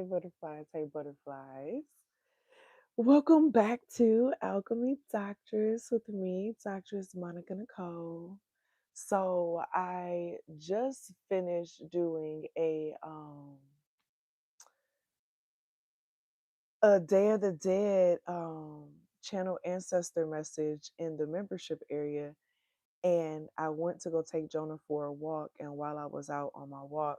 butterflies. Hey, butterflies. Welcome back to Alchemy Doctress with me, Doctress Monica Nicole. So I just finished doing a Day of the Dead channel Ancestor message in the membership area, and I went to go take Jonah for a walk. And while I was out on my walk,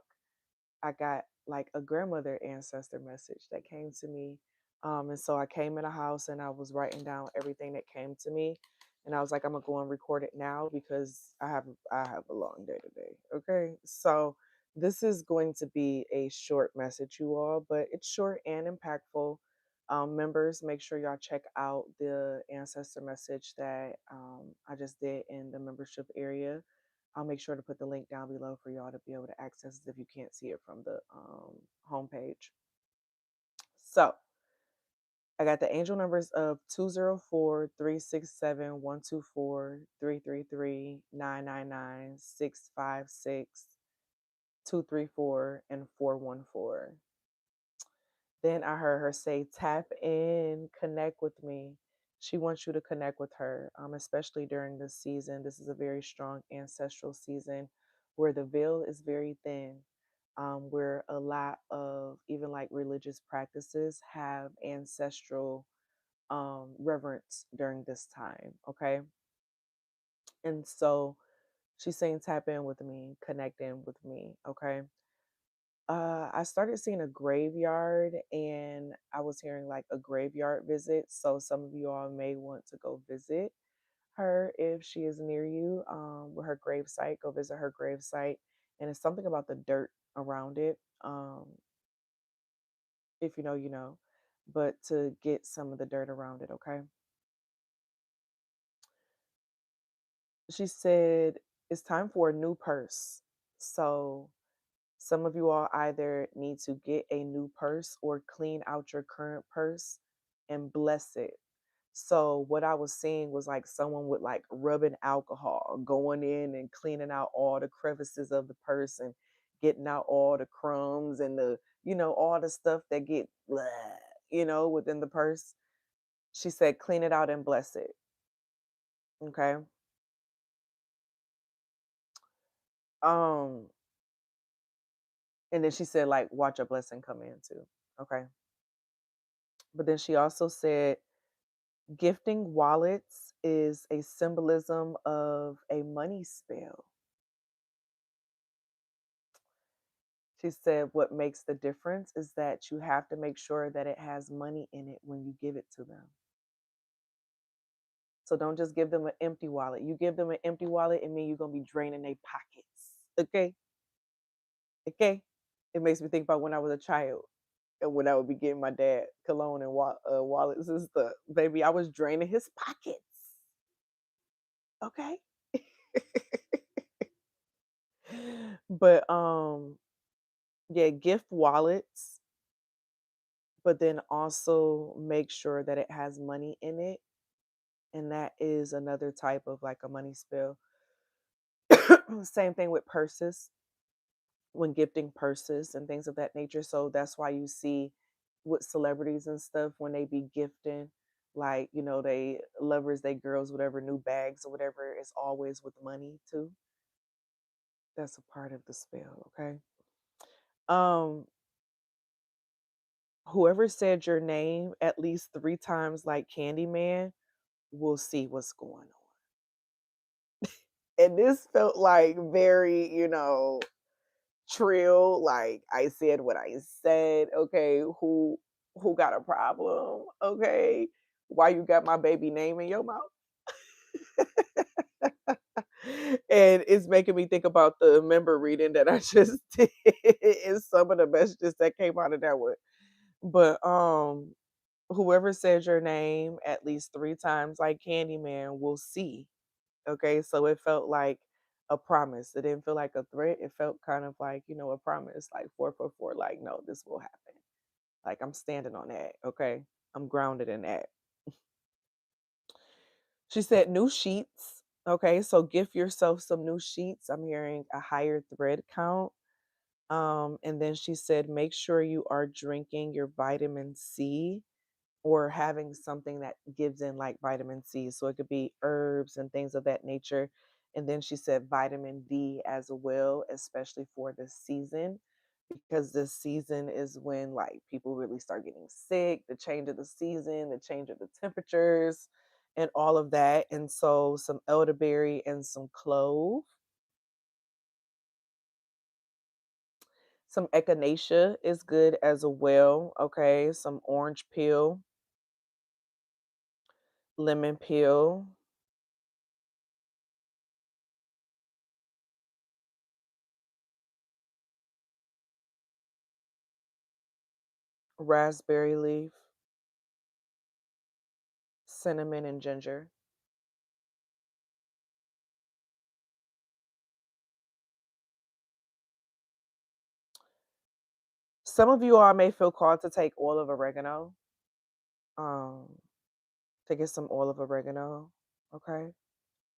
I got like a grandmother ancestor message that came to me. And so I came in a house and I was writing down everything that came to me. And I was like, I'm gonna go and record it now because I have a long day today. Okay. So this is going to be a short message, you all, but it's short and impactful. Members, make sure y'all check out the ancestor message that I just did in the membership area. I'll make sure to put the link down below for y'all to be able to access it if you can't see it from the homepage. So I got the angel numbers of 204 367 124 333 999 656 234 and 414. Then I heard her say, tap in, connect with me. She wants you to connect with her, especially during this season. This is a very strong ancestral season where the veil is very thin, where a lot of even like religious practices have ancestral reverence during this time. Okay. And so she's saying, tap in with me, connect in with me. Okay. I started seeing a graveyard and I was hearing like a graveyard visit. So some of you all may want to go visit her if she is near you, with her grave site. Go visit her grave site. And it's something about the dirt around it. If you know, you know, but to get some of the dirt around it, okay? She said, it's time for a new purse. So some of you all either need to get a new purse or clean out your current purse and bless it. So what I was seeing was like someone with like rubbing alcohol, going in and cleaning out all the crevices of the purse and getting out all the crumbs and all the stuff that get within the purse. She said, clean it out and bless it. Okay. Um, and then she said, like, watch a blessing come in too. Okay. But then she also said, gifting wallets is a symbolism of a money spell. She said, what makes the difference is that you have to make sure that it has money in it when you give it to them. So don't just give them an empty wallet. You give them an empty wallet, it means you're going to be draining their pockets. Okay. Okay. It makes me think about when I was a child and when I would be getting my dad cologne and wallets and stuff. Baby, I was draining his pockets. Okay. But yeah, gift wallets, but then also make sure that it has money in it. And that is another type of like a money spell. Same thing with purses, when gifting purses and things of that nature. So that's why you see with celebrities and stuff when they be gifting, like, they lovers, they girls, whatever, new bags or whatever, it's always with money too. That's a part of the spell, okay? Um, Whoever said your name at least 3 times like Candyman will see what's going on. And this felt like very, trill. Like I said what I said. Okay, who got a problem? Okay, why you got my baby name in your mouth? And it's making me think about the member reading that I just did and some of the messages that came out of that one. But whoever says your name at least 3 times like Candyman will see. Okay, so it felt like a promise. It didn't feel like a threat. It felt kind of like, a promise, like 444, like, no, this will happen. Like, I'm standing on that. Okay, I'm grounded in that. She said, new sheets. Okay, so gift yourself some new sheets. I'm hearing a higher thread count. And then she said, make sure you are drinking your vitamin C or having something that gives in like vitamin C. So it could be herbs and things of that nature. And then she said vitamin D as well, especially for this season, because this season is when like people really start getting sick, the change of the season, the change of the temperatures, and all of that. And so some elderberry and some clove, some echinacea is good as well. Okay, some orange peel, lemon peel, raspberry leaf, cinnamon, and ginger. Some of you all may feel called to take oil of oregano, um, to get some oil of oregano, okay?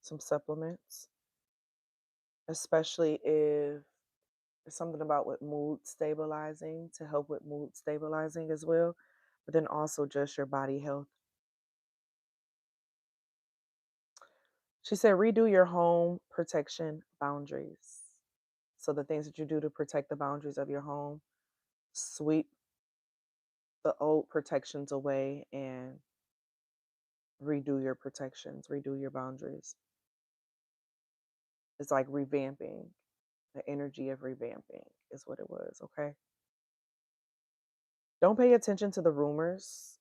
Some supplements, especially if it's something about with mood stabilizing to help with mood stabilizing as well, but then also just your body health. She said, redo your home protection boundaries. So the things that you do to protect the boundaries of your home, sweep the old protections away and redo your protections, redo your boundaries. It's like revamping, the energy of revamping is what it was, okay? Don't pay attention to the rumors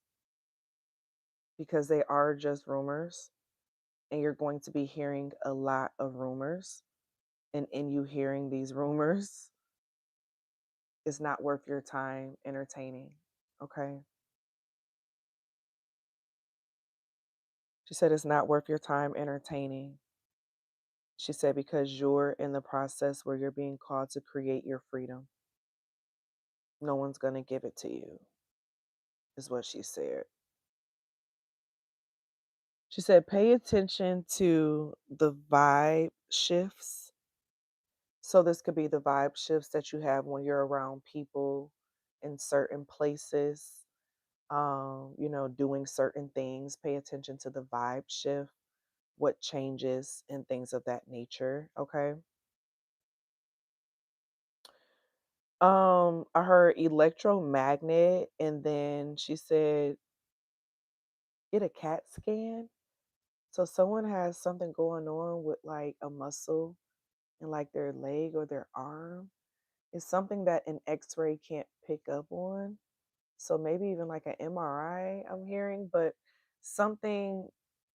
because they are just rumors, and you're going to be hearing a lot of rumors. And in you hearing these rumors, it's not worth your time entertaining, okay? She said it's not worth your time entertaining. She said because you're in the process where you're being called to create your freedom. No one's going to give it to you, is what she said. She said, pay attention to the vibe shifts. So, this could be the vibe shifts that you have when you're around people in certain places, doing certain things. Pay attention to the vibe shift, what changes, and things of that nature. Okay. I heard electromagnet, and then she said, get a CAT scan. So, someone has something going on with like a muscle in like their leg or their arm. It's something that an x-ray can't pick up on. So maybe even like an MRI I'm hearing, but something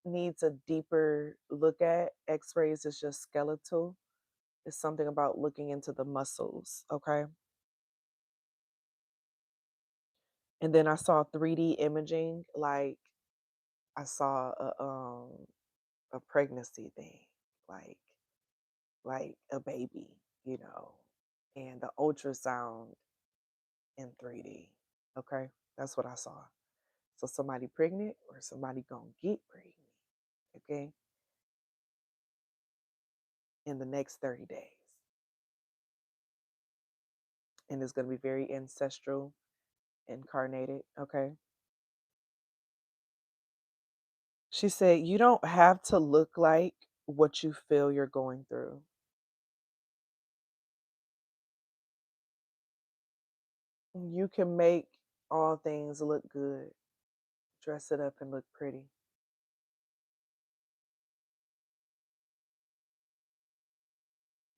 needs a deeper look at. X-rays is just skeletal. It's something about looking into the muscles, okay? And then I saw 3D imaging, like I saw a pregnancy thing, like like a baby, you know, and the ultrasound in 3D. Okay, that's what I saw. So somebody pregnant or somebody gonna get pregnant. Okay, in the next 30 days, and it's gonna be very ancestral, incarnated. Okay. She said you don't have to look like what you feel you're going through. You can make all things look good, dress it up and look pretty.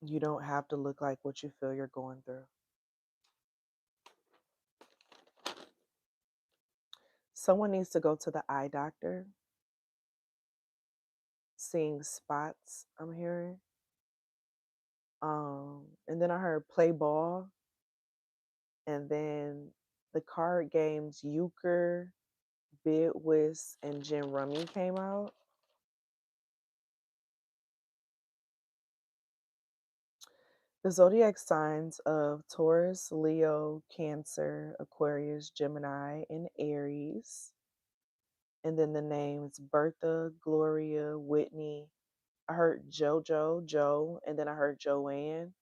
You don't have to look like what you feel you're going through. Someone needs to go to the eye doctor. Seeing spots, I'm hearing. And then I heard play ball, and then the card games euchre, bid whist, and gin rummy came out. The zodiac signs of Taurus, Leo, Cancer, Aquarius, Gemini, and Aries. And then the names Bertha, Gloria, Whitney. I heard Jojo, Joe, and then I heard Joanne.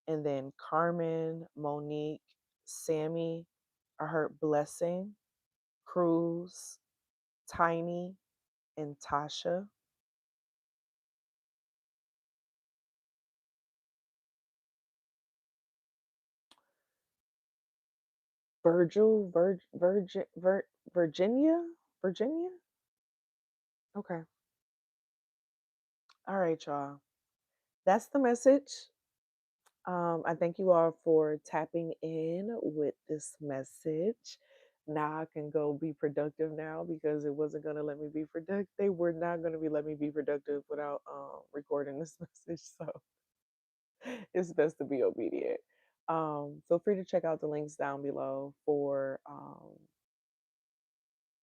And then Carmen, Monique, Sammy, I heard Blessing, Cruz, Tiny, and Tasha. Virgil, Virginia, Virginia. Okay. All right, y'all. That's the message. I thank you all for tapping in with this message. Now I can go be productive now because it wasn't gonna let me be productive. They were not gonna be let me be productive without recording this message. So it's best to be obedient. Feel free to check out the links down below for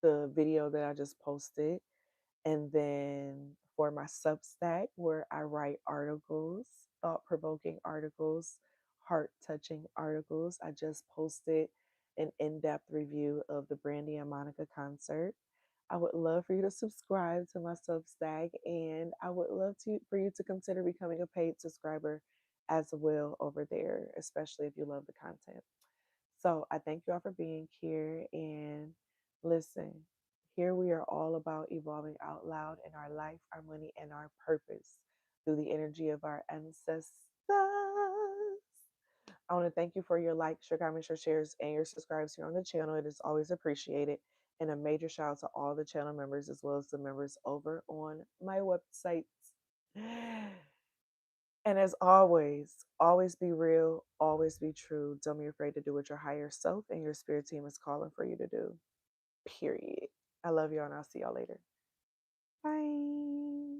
the video that I just posted. And then for my Substack, where I write articles, thought provoking articles, heart touching articles, I just posted an in depth review of the Brandy and Monica concert. I would love for you to subscribe to my Substack, and I would love for you to consider becoming a paid subscriber as well over there, especially if you love the content. So I thank you all for being here. And listen, here we are all about evolving out loud in our life, our money, and our purpose through the energy of our ancestors. I want to thank you for your likes, your comments, your shares, and your subscribes here on the channel. It is always appreciated. And a major shout out to all the channel members as well as the members over on my website. And as always, always be real, always be true. Don't be afraid to do what your higher self and your spirit team is calling for you to do. Period. I love y'all and I'll see y'all later. Bye.